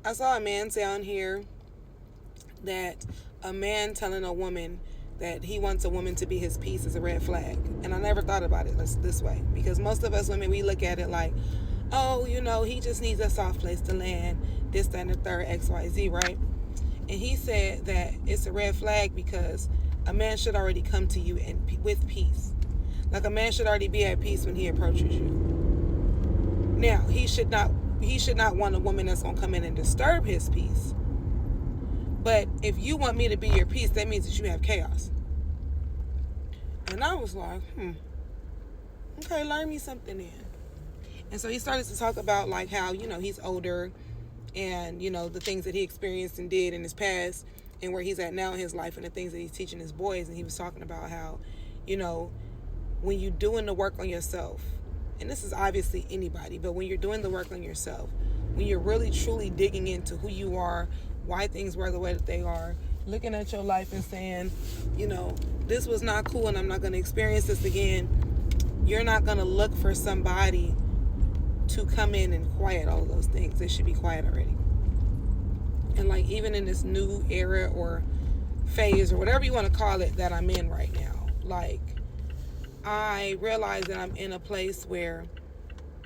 I saw a man say on here that a man telling a woman that he wants a woman to be his piece is a red flag. And I never thought about it this way, because most of us women, we look at it like, oh, he just needs a soft place to land, this, that, and the third, XYZ, right? And he said that it's a red flag because a man should already come to you with peace. Like, a man should already be at peace when he approaches you. Now, he should not want a woman that's gonna come in and disturb his peace. But if you want me to be your peace, that means that you have chaos. And I was like, okay, learn me something then. And so he started to talk about like how, he's older, and, the things that he experienced and did in his past, and where he's at now in his life, and the things that he's teaching his boys. And he was talking about how, when you're doing the work on yourself, and this is obviously anybody, but when you're doing the work on yourself, when you're really truly digging into who you are, why things were the way that they are, looking at your life and saying, this was not cool and I'm not going to experience this again, you're not going to look for somebody to come in and quiet all of those things. They should be quiet already. And like, even in this new era or phase or whatever you want to call it that I'm in right now, like, I realized that I'm in a place where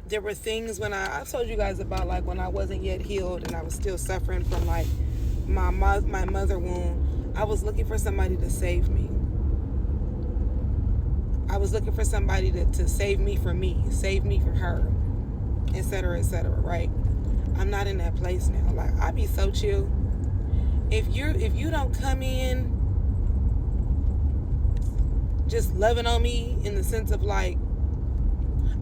there were things when I've told you guys about, like, when I wasn't yet healed and I was still suffering from like my mother wound. I was looking for somebody to save me. I was looking for somebody to save me from me, save me from her, etc., right? I'm not in that place now. Like, I be so chill. If you don't come in just loving on me in the sense of like,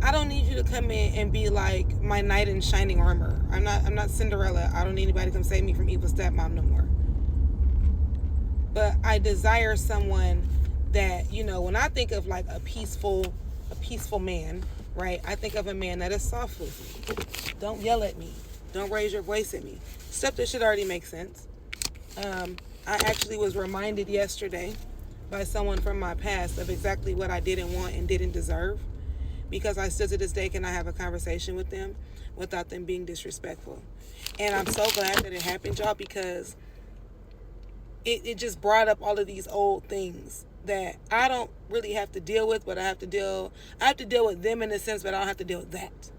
I don't need you to come in and be like my knight in shining armor. I'm not Cinderella. I don't need anybody to come save me from evil stepmom no more. But I desire someone that, when I think of like a peaceful man, right? I think of a man that is soft with me. Don't yell at me. Don't raise your voice at me. Stuff that should already make sense. I actually was reminded yesterday by someone from my past of exactly what I didn't want and didn't deserve, because I still to this day cannot have a conversation with them without them being disrespectful. And I'm so glad that it happened, y'all, because it just brought up all of these old things that I don't really have to deal with, but I have to deal with them in a sense, but I don't have to deal with that.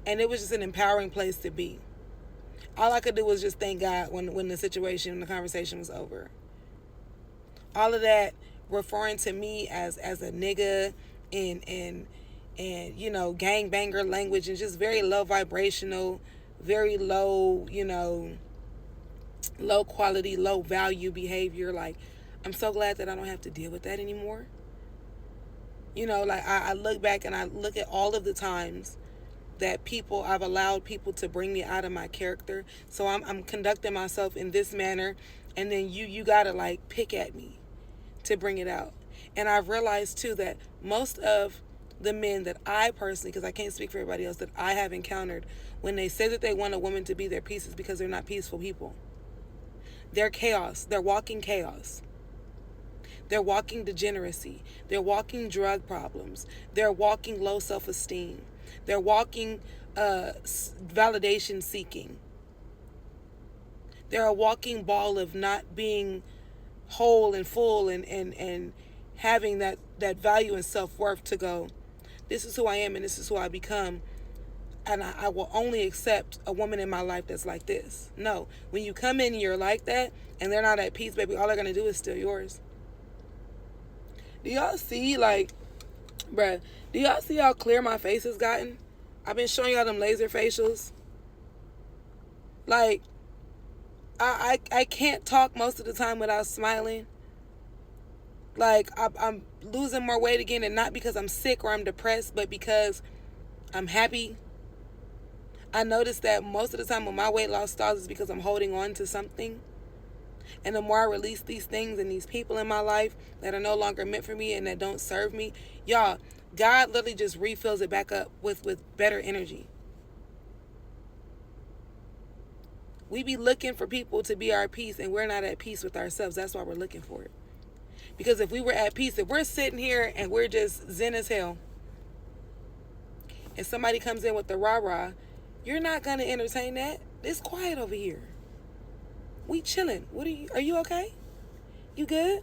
And it was just an empowering place to be. All I could do was just thank God when the conversation was over. All of that referring to me as a nigga and gangbanger language, and just very low vibrational, very low, low quality, low value behavior. Like, I'm so glad that I don't have to deal with that anymore. Like, I look back and I look at all of the times that I've allowed people to bring me out of my character. So I'm conducting myself in this manner, and then you gotta like pick at me to bring it out. And I've realized too that most of the men that I personally, because I can't speak for everybody else, that I have encountered, when they say that they want a woman to be their peace, is because they're not peaceful people. They're chaos. They're walking chaos. They're walking degeneracy. They're walking drug problems. They're walking low self-esteem. They're walking validation seeking. They're a walking ball of not being whole and full and having that value and self-worth to go, this is who I am and this is who I become, and I will only accept a woman in my life that's like this. No, when you come in and you're like that and they're not at peace, baby, all they're going to do is steal yours. Do y'all see, like, bruh, do y'all see how clear my face has gotten? I've been showing y'all them laser facials. Like, I can't talk most of the time without smiling. Like, I'm losing more weight again, and not because I'm sick or I'm depressed, but because I'm happy. I noticed that most of the time when my weight loss stalls is because I'm holding on to something. And the more I release these things and these people in my life that are no longer meant for me and that don't serve me, y'all, God literally just refills it back up with better energy. We be looking for people to be our peace, and we're not at peace with ourselves. That's why we're looking for it. Because if we were at peace, if we're sitting here and we're just zen as hell, and somebody comes in with the rah-rah, you're not going to entertain that. It's quiet over here. We chilling. Are you okay? You good?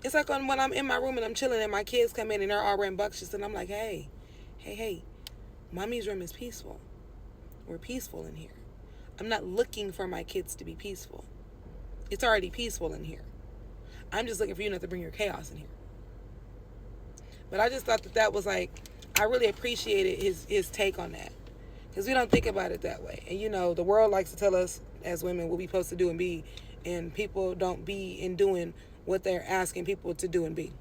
It's like when I'm in my room and I'm chilling and my kids come in and they're all rambunctious and I'm like, hey, mommy's room is peaceful. We're peaceful in here. I'm not looking for my kids to be peaceful. It's already peaceful in here. I'm just looking for you not to bring your chaos in here. But I just thought that was like, I really appreciated his take on that. Because we don't think about it that way. And, you know, the world likes to tell us as women what we're supposed to do and be. And people don't be in doing what they're asking people to do and be.